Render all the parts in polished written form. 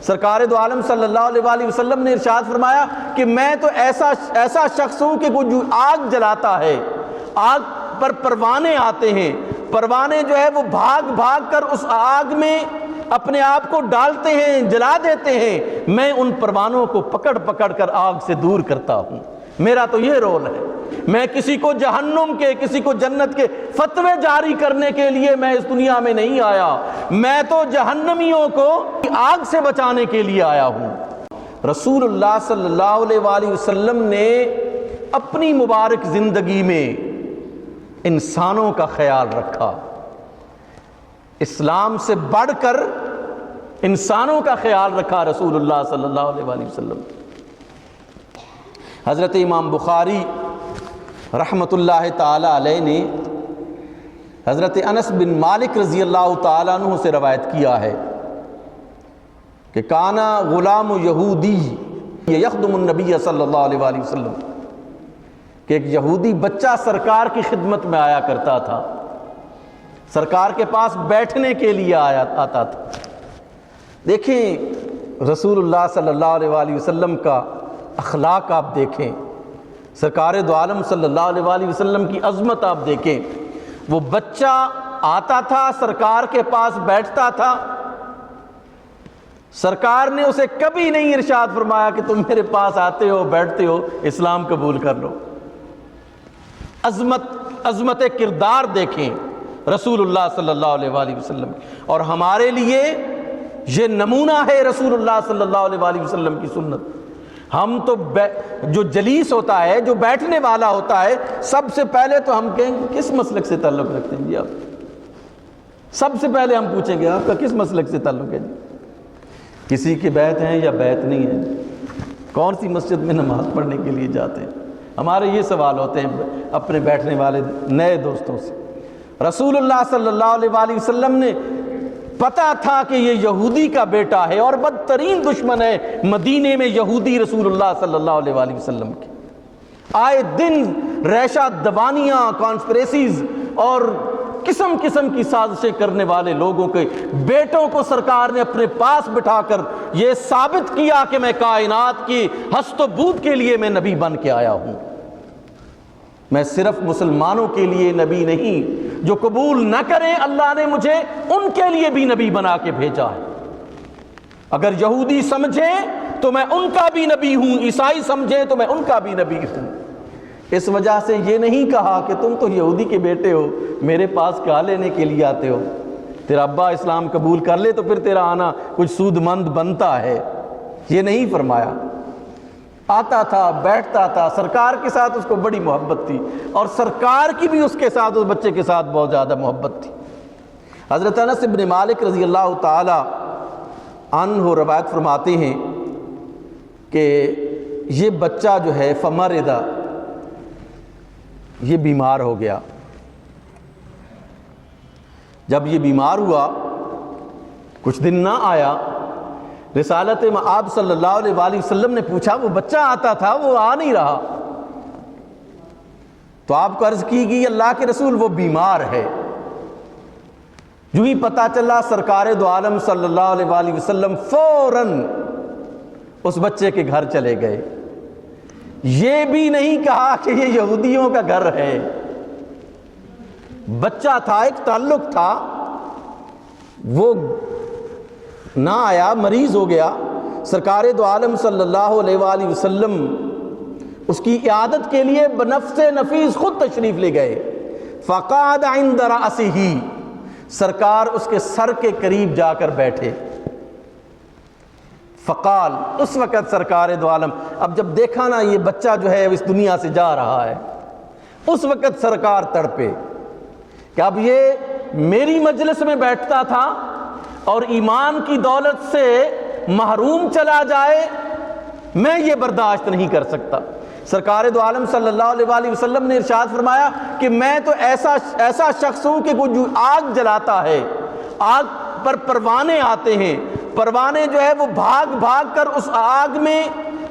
سرکار دو عالم صلی اللہ علیہ وآلہ وسلم نے ارشاد فرمایا کہ میں تو ایسا شخص ہوں کہ کوئی جو آگ جلاتا ہے، آگ پر پروانے آتے ہیں، پروانے جو ہے وہ بھاگ بھاگ کر اس آگ میں اپنے آپ کو ڈالتے ہیں، جلا دیتے ہیں، میں ان پروانوں کو پکڑ پکڑ کر آگ سے دور کرتا ہوں۔ میرا تو یہ رول ہے، میں کسی کو جہنم کے کسی کو جنت کے فتوے جاری کرنے کے لیے میں اس دنیا میں نہیں آیا، میں تو جہنمیوں کو آگ سے بچانے کے لیے آیا ہوں۔ رسول اللہ صلی اللہ علیہ وآلہ وسلم نے اپنی مبارک زندگی میں انسانوں کا خیال رکھا، اسلام سے بڑھ کر انسانوں کا خیال رکھا رسول اللہ صلی اللہ علیہ وآلہ وسلم۔ حضرت امام بخاری رحمۃ اللہ تعالی علیہ نے حضرت انس بن مالک رضی اللہ تعالیٰ عنہ سے روایت کیا ہے کہ کانا غلام یہودی یخدم النبی صلی اللہ علیہ وآلہ وسلم، کہ ایک یہودی بچہ سرکار کی خدمت میں آیا کرتا تھا، سرکار کے پاس بیٹھنے کے لیے آتا تھا۔ دیکھیں رسول اللہ صلی اللہ علیہ وآلہ وسلم کا اخلاق آپ دیکھیں، سرکار دو عالم صلی اللہ علیہ وآلہ وسلم کی عظمت آپ دیکھیں۔ وہ بچہ آتا تھا، سرکار کے پاس بیٹھتا تھا، سرکار نے اسے کبھی نہیں ارشاد فرمایا کہ تم میرے پاس آتے ہو بیٹھتے ہو اسلام قبول کر لو۔ عظمت کردار دیکھیں رسول اللہ صلی اللہ علیہ وآلہ وسلم، اور ہمارے لیے یہ نمونہ ہے رسول اللہ صلی اللہ علیہ وآلہ وسلم کی سنت۔ ہم تو جو جلیس ہوتا ہے، جو بیٹھنے والا ہوتا ہے، سب سے پہلے تو ہم کہیں گے کس مسلک سے تعلق رکھتے ہیں جی آپ، سب سے پہلے ہم پوچھیں گے آپ کا کس مسلک سے تعلق ہے جی، کسی کے بیت ہیں یا بیت نہیں ہے، کون سی مسجد میں نماز پڑھنے کے لیے جاتے ہیں، ہمارے یہ سوال ہوتے ہیں اپنے بیٹھنے والے نئے دوستوں سے۔ رسول اللہ صلی اللہ علیہ وآلہ وسلم نے پتا تھا کہ یہ یہودی کا بیٹا ہے، اور بدترین دشمن ہے مدینے میں یہودی رسول اللہ صلی اللہ علیہ وآلہ وسلم کی۔ آئے دن ریشہ دوانیاں، کانسپریسیز اور قسم قسم کی سازشیں کرنے والے لوگوں کے بیٹوں کو سرکار نے اپنے پاس بٹھا کر یہ ثابت کیا کہ میں کائنات کی ہست و بود کے لیے میں نبی بن کے آیا ہوں، میں صرف مسلمانوں کے لیے نبی نہیں، جو قبول نہ کریں اللہ نے مجھے ان کے لیے بھی نبی بنا کے بھیجا ہے۔ اگر یہودی سمجھے تو میں ان کا بھی نبی ہوں، عیسائی سمجھے تو میں ان کا بھی نبی ہوں۔ اس وجہ سے یہ نہیں کہا کہ تم تو یہودی کے بیٹے ہو، میرے پاس کیا لینے کے لیے آتے ہو، تیرا ابا اسلام قبول کر لے تو پھر تیرا آنا کچھ سود مند بنتا ہے، یہ نہیں فرمایا۔ آتا تھا، بیٹھتا تھا، سرکار کے ساتھ اس کو بڑی محبت تھی، اور سرکار کی بھی اس کے ساتھ، اس بچے کے ساتھ بہت زیادہ محبت تھی۔ حضرت انس بن مالک رضی اللہ تعالی عنہ روایت فرماتے ہیں کہ یہ بچہ جو ہے فمرض، یہ بیمار ہو گیا۔ جب یہ بیمار ہوا، کچھ دن نہ آیا، رسالت مآب صلی اللہ علیہ وآلہ وسلم نے پوچھا وہ بچہ آتا تھا وہ آ نہیں رہا، تو آپ کو عرض کی گئی اللہ کے رسول وہ بیمار ہے۔ جو ہی پتہ چلا سرکار دو عالم صلی اللہ علیہ وآلہ وسلم فوراً اس بچے کے گھر چلے گئے، یہ بھی نہیں کہا کہ یہ یہودیوں کا گھر ہے، بچہ تھا، ایک تعلق تھا، وہ نہ آیا، مریض ہو گیا، سرکار دو عالم صلی اللہ علیہ وآلہ وسلم اس کی عیادت کے لیے بنفس نفیس خود تشریف لے گئے۔ فقعد عند رأسہ، سرکار اس کے سر کے قریب جا کر بیٹھے۔ فقال، اس وقت سرکار دو عالم، اب جب دیکھا نا یہ بچہ جو ہے اس دنیا سے جا رہا ہے، اس وقت سرکار تڑپے کہ اب یہ میری مجلس میں بیٹھتا تھا اور ایمان کی دولت سے محروم چلا جائے، میں یہ برداشت نہیں کر سکتا۔ سرکار دو عالم صلی اللہ علیہ وآلہ وسلم نے ارشاد فرمایا کہ میں تو ایسا شخص ہوں کہ کوئی جو آگ جلاتا ہے، آگ پر پروانے آتے ہیں، پروانے جو ہے وہ بھاگ بھاگ کر اس آگ میں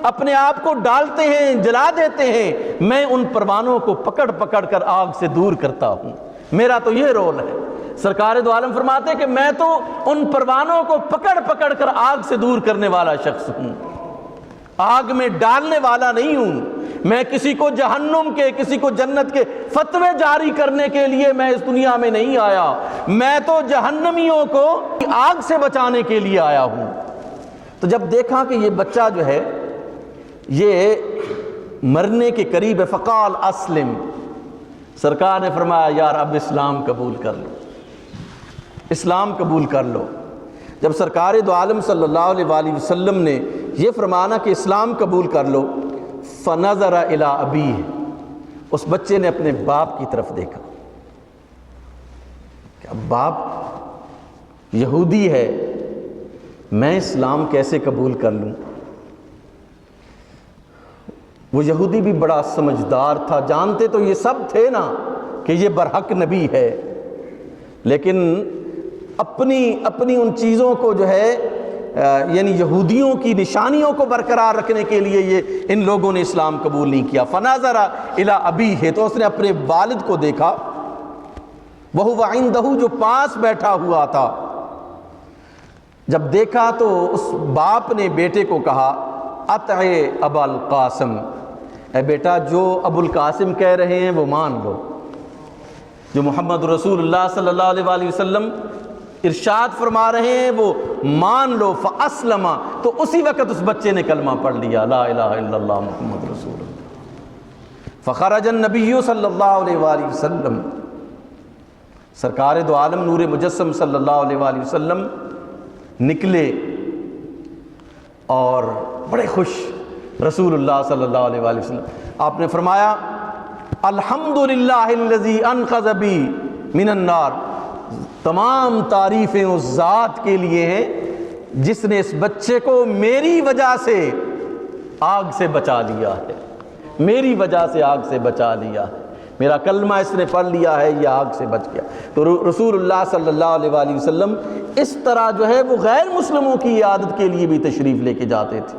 اپنے آپ کو ڈالتے ہیں، جلا دیتے ہیں، میں ان پروانوں کو پکڑ پکڑ کر آگ سے دور کرتا ہوں، میرا تو یہ رول ہے۔ سرکار دو عالم فرماتے کہ میں تو ان پروانوں کو پکڑ پکڑ کر آگ سے دور کرنے والا شخص ہوں، آگ میں ڈالنے والا نہیں ہوں۔ میں کسی کو جہنم کے، کسی کو جنت کے فتوے جاری کرنے کے لیے میں اس دنیا میں نہیں آیا، میں تو جہنمیوں کو آگ سے بچانے کے لیے آیا ہوں۔ تو جب دیکھا کہ یہ بچہ جو ہے یہ مرنے کے قریب ہے، فقال اسلم، سرکار نے فرمایا یار اب اسلام قبول کر لو، اسلام قبول کر لو۔ جب سرکار دو عالم صلی اللہ علیہ وآلہ وسلم نے یہ فرمانا کہ اسلام قبول کر لو، فنظر الی ابیہ، اس بچے نے اپنے باپ کی طرف دیکھا کہ اب باپ یہودی ہے، میں اسلام کیسے قبول کر لوں؟ وہ یہودی بھی بڑا سمجھدار تھا، جانتے تو یہ سب تھے نا کہ یہ برحق نبی ہے، لیکن اپنی ان چیزوں کو جو ہے یعنی یہودیوں کی نشانیوں کو برقرار رکھنے کے لیے یہ ان لوگوں نے اسلام قبول نہیں کیا۔ فنظر الی ابیہ، تو اس نے اپنے والد کو دیکھا، وہو عندہ، جو پاس بیٹھا ہوا تھا۔ جب دیکھا تو اس باپ نے بیٹے کو کہا اطع ابا القاسم، اے بیٹا جو ابو القاسم کہہ رہے ہیں وہ مان لو، جو محمد رسول اللہ صلی اللہ علیہ وآلہ وسلم ارشاد فرما رہے ہیں وہ مان لو۔ فاسلم، تو اسی وقت اس بچے نے کلمہ پڑھ لیا، لا الہ الا اللہ محمد رسول اللہ۔ فخرج النبی صلی اللہ علیہ وآلہ وسلم، سرکار دو عالم نور مجسم صلی اللہ علیہ وآلہ وسلم نکلے اور بڑے خوش، رسول اللہ صلی اللہ علیہ وآلہ وسلم آپ نے فرمایا الحمدللہ الذی انقذ بی من النار، تمام تعریفیں اس ذات کے لیے ہیں جس نے اس بچے کو میری وجہ سے آگ سے بچا لیا ہے، میری وجہ سے آگ سے بچا لیا ہے، میرا کلمہ اس نے پڑھ لیا ہے، یہ آگ سے بچ گیا۔ تو رسول اللہ صلی اللہ علیہ وآلہ وسلم اس طرح جو ہے وہ غیر مسلموں کی عیادت کے لیے بھی تشریف لے کے جاتے تھے۔